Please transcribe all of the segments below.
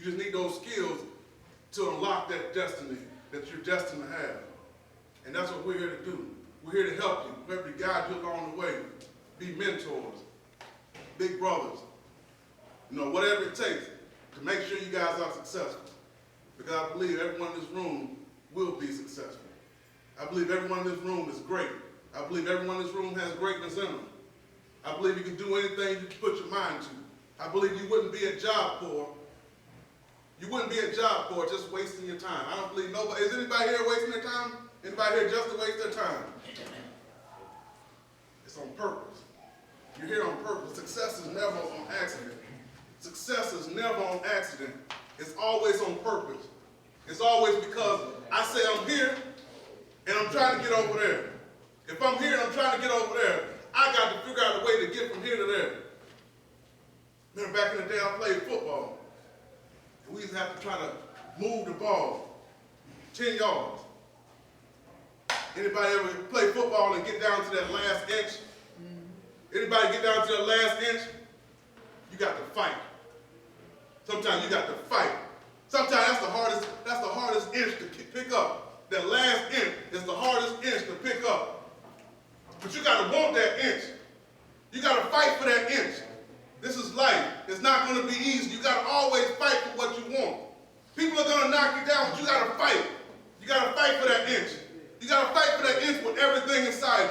You just need those skills to unlock that destiny that you're destined to have. And that's what we're here to do. We're here to help you. We're here to guide you along the way. Be mentors, big brothers. You know, whatever it takes to make sure you guys are successful. Because I believe everyone in this room will be successful. I believe everyone in this room is great. I believe everyone in this room has greatness in them. I believe you can do anything you put your mind to. I believe you wouldn't be at Job Corps. You wouldn't be at Job Corps just wasting your time. I don't believe nobody. Is anybody here wasting their time? Anybody here just to waste their time? It's on purpose. You're here on purpose. Success is never on accident. Success is never on accident. It's always on purpose. It's always because I say I'm here and I'm trying to get over there. If I'm here and I'm trying to get over there, I got to figure out a way to get from here to there. Remember back in the day I played football. We used to have to try to move the ball 10 yards. Anybody ever play football and get down to that last inch? Anybody get down to that last inch? You got to fight. Sometimes you got to fight. Sometimes that's the hardest inch to pick up. That last inch is the hardest inch to pick up. But you got to want that inch. You got to fight for that inch. This is life. It's not going to be easy. You got to always fight for what you want. People are going to knock you down, but you got to fight. You got to fight for that inch. You got to fight for that inch with everything inside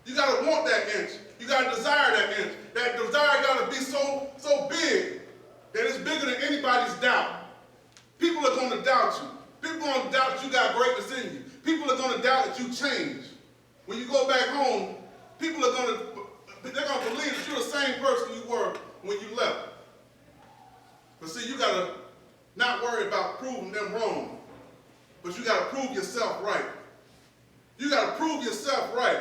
you. You got to want that inch. You got to desire that inch. That desire got to be so big that it's bigger than anybody's doubt. People are going to doubt you. People are going to doubt that you got greatness in you. People are going to doubt that you change. When you go back home, people are going to believe that you're the same person you were when you left. But see, you got to not worry about proving them wrong, but you got to prove yourself right. You got to prove yourself right.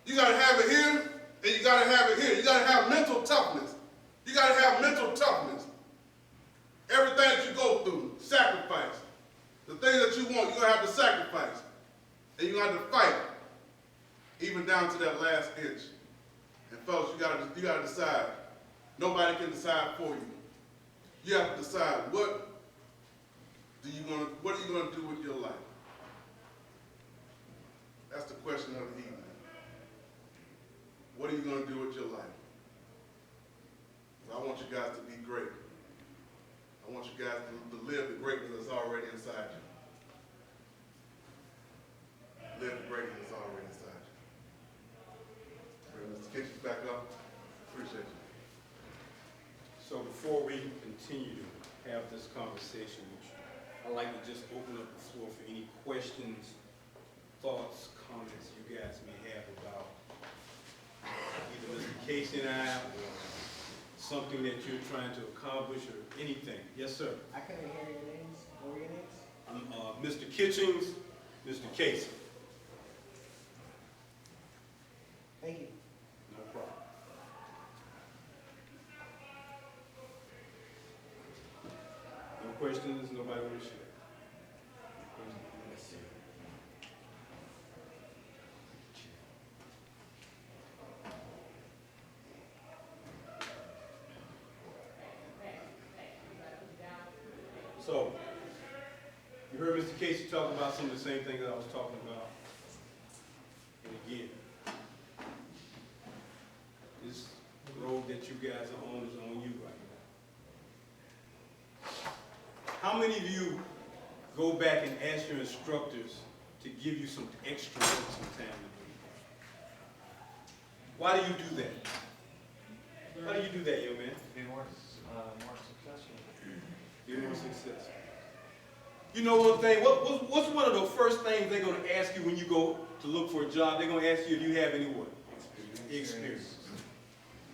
You got to have it here, and you got to have it here. You got to have mental toughness. You got to have mental toughness. Everything that you go through, sacrifice. The things that you want, you're going to have to sacrifice. And you're going to have to fight, even down to that last inch. And fellas, you got to decide. Nobody can decide for you. You have to decide what are you going to do with your life? That's the question of the evening. What are you going to do with your life? I want you guys to be great. I want you guys to live the greatness that's already inside you. Live the greatness that's already inside you. Bring Mr. Kitchens back up. Appreciate you. So before we continue to have this conversation with you, I'd like to just open up the floor for any questions, thoughts, comments you guys may have about either Mr. Casey and I, or something that you're trying to accomplish, or anything. Yes, sir. I couldn't hear your names. What were your names? I'm Mr. Kitchens, Mr. Casey. Thank you. No problem. No questions? Nobody want to share? So, you heard Mr. Casey talk about some of the same things that I was talking about. And again, this road that you guys are on is on you right now. How many of you go back and ask your instructors to give you some extra work sometime to do? Why do you do that? Why do you do that, young man? Be more successful. Be more successful. You know one thing, what's one of the first things they're going to ask you when you go to look for a job? They're going to ask you if you have any what? Experience.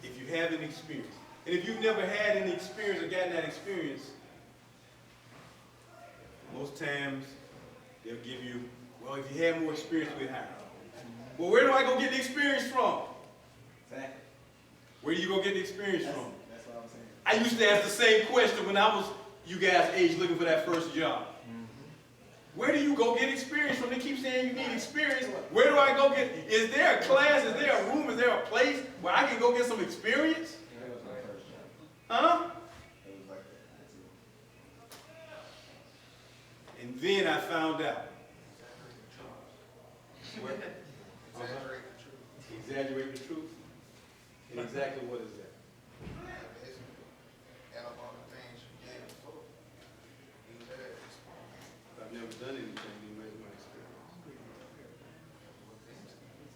If you have any experience. And if you've never had any experience or gotten that experience, most times they'll give you, well, if you have more experience, we'll hire you. Well, where do I go get the experience from? Exactly. Where do you go get the experience from? That's what I'm saying. I used to ask the same question when I was you guys' age looking for that first job. Where do you go get experience from? They keep saying you need experience. Where do I go get? Is there a class? Is there a room? Is there a place where I can go get some experience? Huh? Then I found out. What? Exaggerate the truth. Exaggerate the truth? And exactly what is that? Basically, add up all the things you did before. Use that as I've never done anything to raise my experience.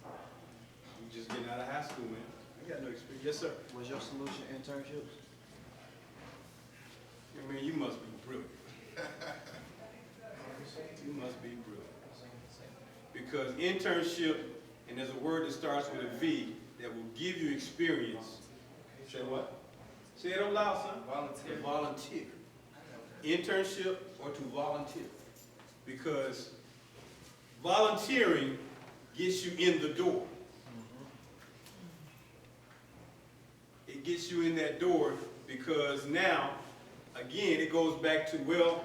I'm just getting out of high school, man. I got no experience. Yes, sir. Was your solution internships? I mean, you must be brilliant. You must be brilliant. Because internship, and there's a word that starts with a V that will give you experience. Say what? Say it out loud, son. Volunteer. Volunteer. Internship or to volunteer. Because volunteering gets you in the door. It gets you in that door because now, again, it goes back to, well,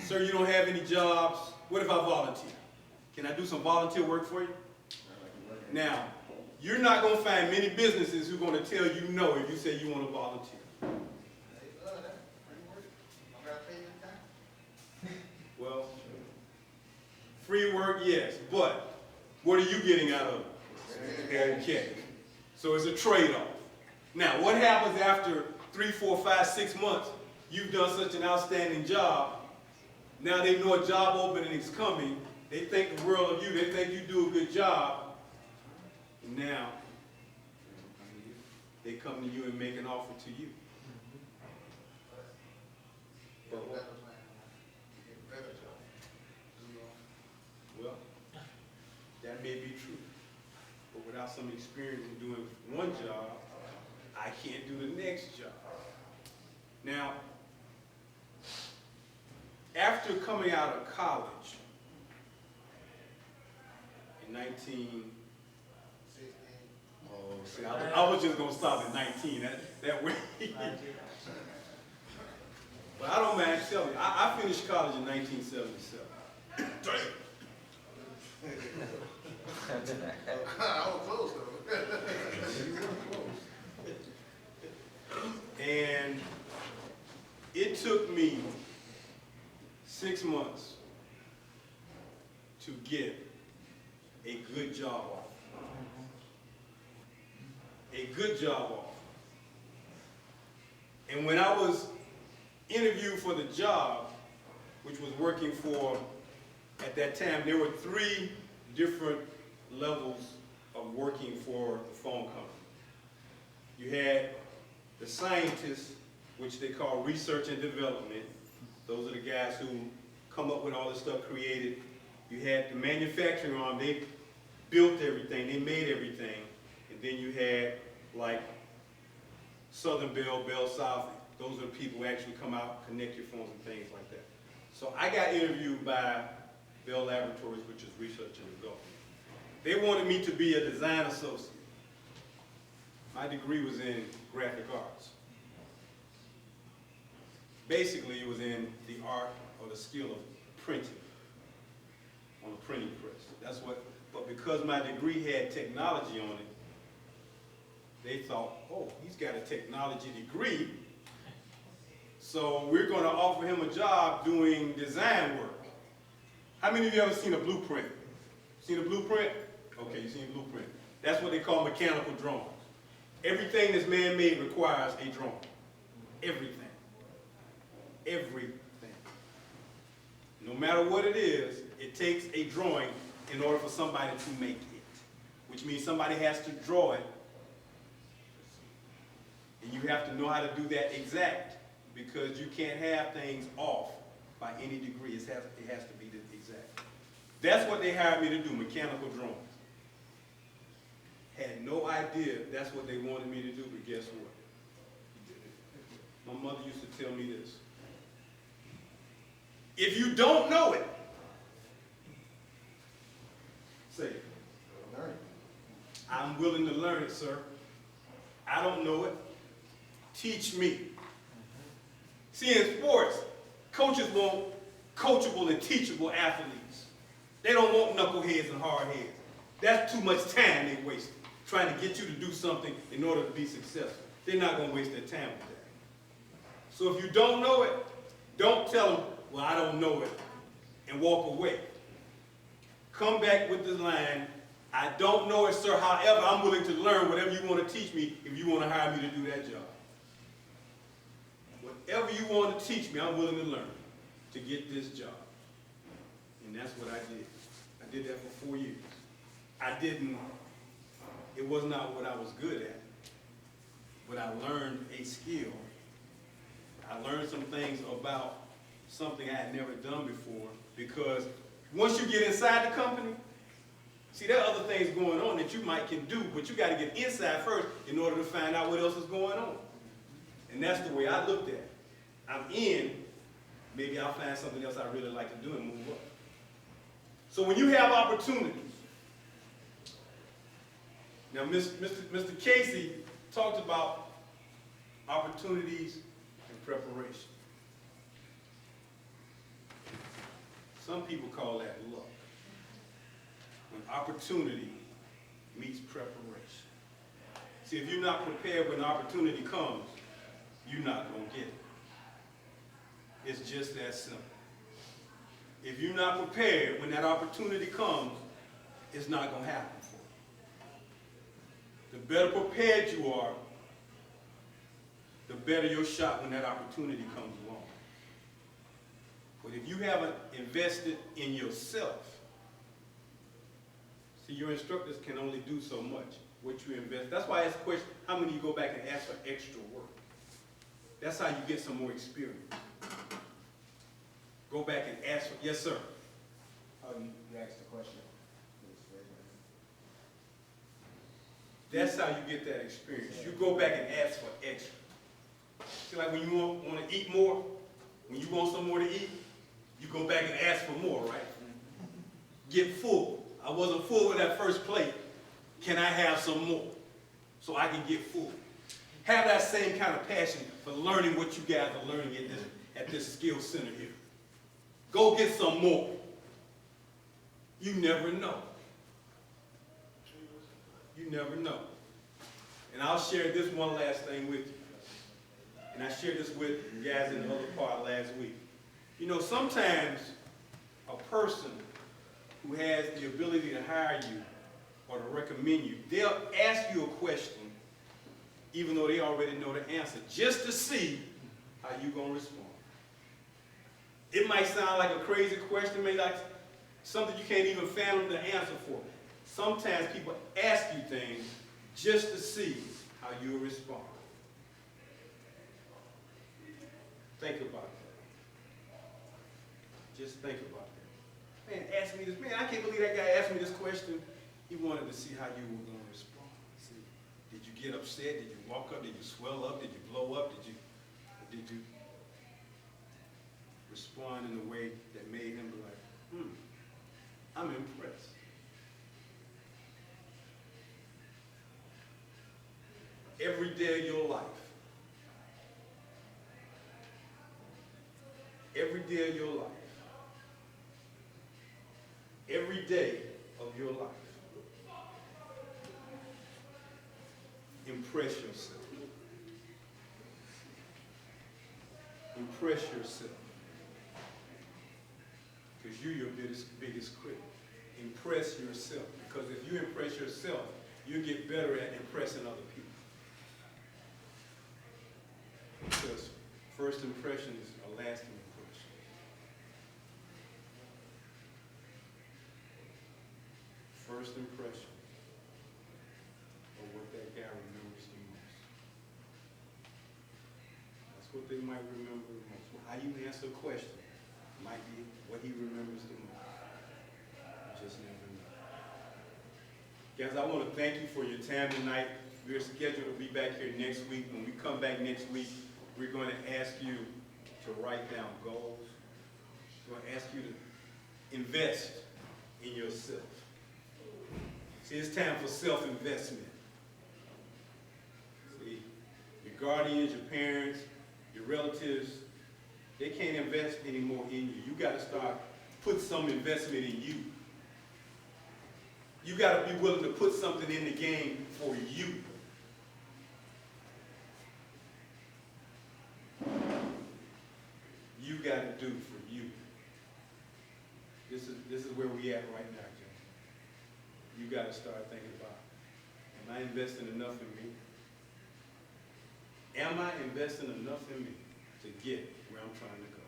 sir, you don't have any jobs. What if I volunteer? Can I do some volunteer work for you? Now, you're not going to find many businesses who are going to tell you no if you say you want to volunteer. they love that. Free work. Don't gotta pay your time. Well, free work, yes, but what are you getting out of it? Okay. So it's a trade-off. Now, what happens after 3, 4, 5, 6 months? You've done such an outstanding job. Now they know a job opening is coming. They think the world of you. They think you do a good job. And now they come to you and make an offer to you. Get a better plan. Get a better job. Do your Well, that may be true. But without some experience in doing one job, I can't do the next job. Now, after coming out of college in 19, 16. oh, see, I was just gonna stop at 19. That way. But I don't mind telling you, I finished college in 1977. I was close though. And it took me 6 months to get a good job offer. A good job offer. And when I was interviewed for the job, which was working for, at that time, there were 3 different levels of working for the phone company. You had the scientists, which they call research and development. Those are the guys who come up with all this stuff created. You had the manufacturing arm. They built everything. They made everything. And then you had like Southern Bell, Bell South. Those are the people who actually come out, connect your phones and things like that. So I got interviewed by Bell Laboratories, which is research and development. They wanted me to be a design associate. My degree was in graphic arts. Basically, it was in the art or the skill of printing on a printing press. That's what, but because my degree had technology on it, they thought, oh, he's got a technology degree, so we're going to offer him a job doing design work. How many of you ever seen a blueprint? Seen a blueprint? Okay, you've seen a blueprint. That's what they call mechanical drawings. Everything that's man-made requires a drawing. Everything. Everything. No matter what it is, it takes a drawing in order for somebody to make it. Which means somebody has to draw it. And you have to know how to do that exact, because you can't have things off by any degree. It has to be the exact. That's what they hired me to do, mechanical drawings. Had no idea that's what they wanted me to do, but guess what? My mother used to tell me this. If you don't know it, say it. Learn it. I'm willing to learn it, sir. I don't know it. Teach me. See, in sports, coaches want coachable and teachable athletes. They don't want knuckleheads and hard heads. That's too much time they wasting trying to get you to do something in order to be successful. They're not going to waste their time with that. So if you don't know it, don't tell them, well, I don't know it, and walk away. Come back with the line, I don't know it, sir. However, I'm willing to learn whatever you want to teach me if you want to hire me to do that job. Whatever you want to teach me, I'm willing to learn to get this job. And that's what I did. I did that for 4 years. It was not what I was good at, but I learned a skill. I learned some things about something I had never done before, because once you get inside the company, see, there are other things going on that you might can do, but you got to get inside first in order to find out what else is going on. And that's the way I looked at it. I'm in, maybe I'll find something else I really like to do and move up. So when you have opportunities, now Mr. Casey talked about opportunities and preparation. Some people call that luck. When opportunity meets preparation. See, if you're not prepared when opportunity comes, you're not going to get it. It's just that simple. If you're not prepared when that opportunity comes, it's not going to happen for you. The better prepared you are, the better your shot when that opportunity comes along. But if you haven't invested in yourself, see, your instructors can only do so much, what you invest. That's why I ask the question, how many of you go back and ask for extra work? That's how you get some more experience. Go back and ask for, yes, sir. You asked the question. That's how you get that experience. You go back and ask for extra. See, like when you want to eat more, when you want some more to eat, you go back and ask for more, right? Get full. I wasn't full with that first plate. Can I have some more so I can get full? Have that same kind of passion for learning what you guys are learning at this skill center here. Go get some more. You never know. You never know. And I'll share this one last thing with you. And I shared this with you guys in the other part last week. You know, sometimes a person who has the ability to hire you or to recommend you, they'll ask you a question even though they already know the answer, just to see how you're going to respond. It might sound like a crazy question, maybe like something you can't even fathom the answer for. Sometimes people ask you things just to see how you'll respond. Think about that. Just think about that. Man, ask me this. Man, I can't believe that guy asked me this question. He wanted to see how you were going to respond. See, did you get upset? Did you walk up? Did you swell up? Did you blow up? Did you respond in a way that made him be like, I'm impressed. Every day of your life. Every day of your life. Every day of your life. Impress yourself. Impress yourself. Because you're your biggest critic. Impress yourself. Because if you impress yourself, you get better at impressing other people. Because first impression is a lasting impression. First impression of what that guy remembers the most. That's what they might remember the most. How you answer a question might be what he remembers the most. You just never know. Guys, I want to thank you for your time tonight. We're scheduled to be back here next week. When we come back next week, we're going to ask you to write down goals. We're going to ask you to invest in yourself. See, it's time for self-investment. See, your guardians, your parents, your relatives, they can't invest anymore in you. You got to start put some investment in you. You got to be willing to put something in the game for you. You got to do for you. this is where we at right now, Jim. You got to start thinking about, am I investing enough in me? Am I investing enough in me to get where I'm trying to go?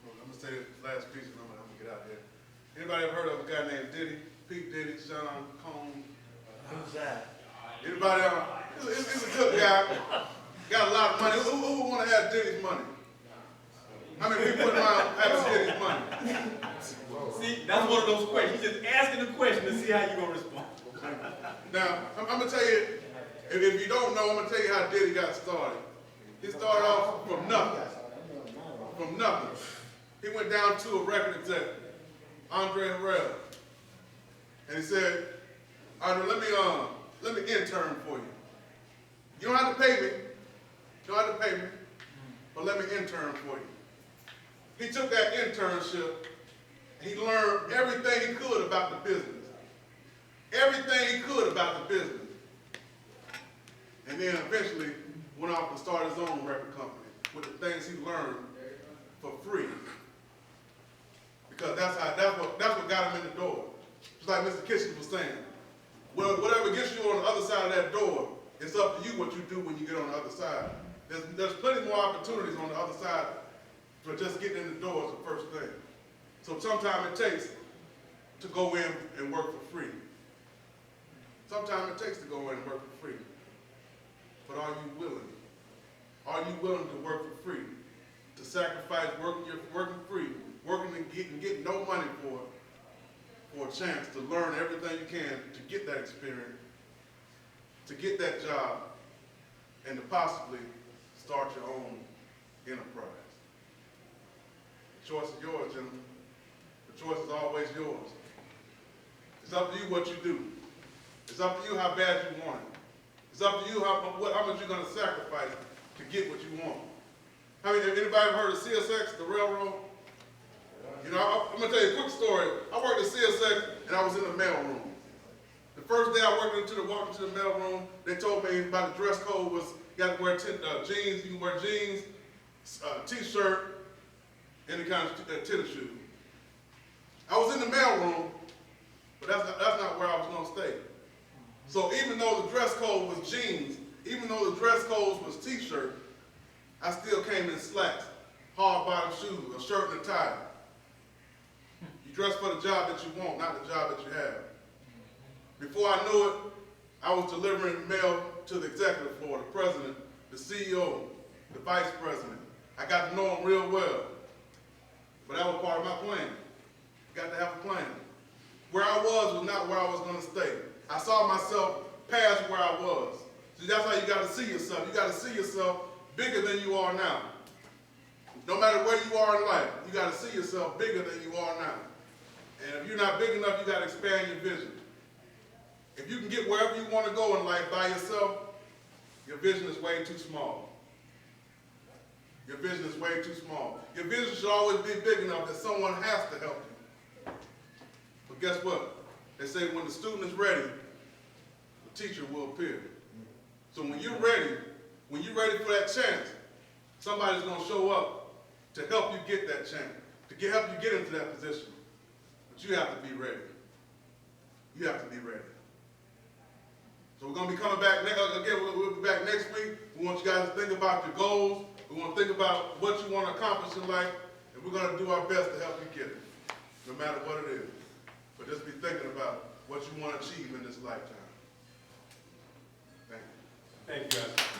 Well, I'm gonna say this last piece and I'm gonna get out of here. Anybody ever heard of a guy named Diddy? Pete Diddy, Sean Combs? Who's that? Anybody ever? He's a good guy. Got a lot of money. Who would want to have Diddy's money? How many people in mind have Diddy's money? See, that's one of those questions. He's just asking the question to see how you're going to respond. Now, I'm going to tell you, if you don't know, I'm going to tell you how Diddy got started. He started off from nothing. From nothing. He went down to a record executive, Andre Harrell. And he said, Andre, let me intern for you. You don't have to pay me. You don't have to pay me. But let me intern for you. He took that internship. He learned everything he could about the business. Everything he could about the business. And then eventually went off and started his own record company with the things he learned for free. Because that's what got him in the door. Just like Mr. Kitchen was saying. Well, whatever gets you on the other side of that door, it's up to you what you do when you get on the other side. There's plenty more opportunities on the other side for just getting in the door is the first thing. So sometimes it takes to go in and work for free. Sometimes it takes to go in and work for free. But are you willing? Are you willing to work for free? To sacrifice working free, working and getting no money for a chance to learn everything you can to get that experience, to get that job, and to possibly start your own enterprise. The choice is yours, gentlemen. The choice is always yours. It's up to you what you do. It's up to you how bad you want it. It's up to you how much you're going to sacrifice to get what you want. Anybody ever heard of CSX, the railroad? You know, I'm going to tell you a quick story. I worked at CSX and I was in the mailroom. The first day I walked into the mailroom, they told me about the dress code was you got to wear jeans, you can wear jeans, t-shirt, any kind of tennis shoes. I was in the mailroom, but that's not where I was going to stay. So even though the dress code was jeans, even though the dress code was t-shirt, I still came in slacks, hard bottom shoes, a shirt and a tie. You dress for the job that you want, not the job that you have. Before I knew it, I was delivering mail to the executive floor, the president, the CEO, the vice president. I got to know them real well. But that was part of my plan. You got to have a plan. Where I was not where I was going to stay. I saw myself past where I was. See, that's how you got to see yourself. You got to see yourself bigger than you are now. No matter where you are in life, you got to see yourself bigger than you are now. And if you're not big enough, you got to expand your vision. If you can get wherever you want to go in life by yourself, your vision is way too small. Your vision is way too small. Your vision should always be big enough that someone has to help you. But guess what? They say when the student is ready, the teacher will appear. So when you're ready for that chance, somebody's going to show up to help you get that chance, to help you get into that position. But you have to be ready. You have to be ready. So we're going to be coming back again. We'll be back next week. We want you guys to think about your goals. We want to think about what you want to accomplish in life, and we're going to do our best to help you get it, no matter what it is. But just be thinking about what you want to achieve in this lifetime. Thank you. Thank you, guys.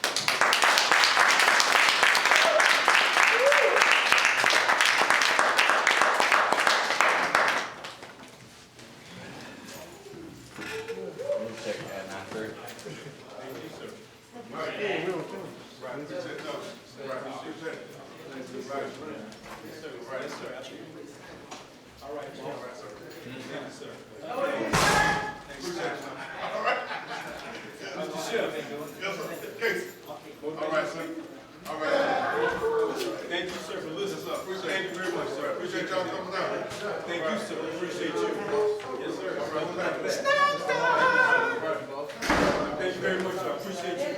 Thank you very much, sir. I appreciate you.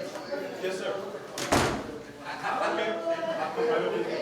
Yes, sir. Amen.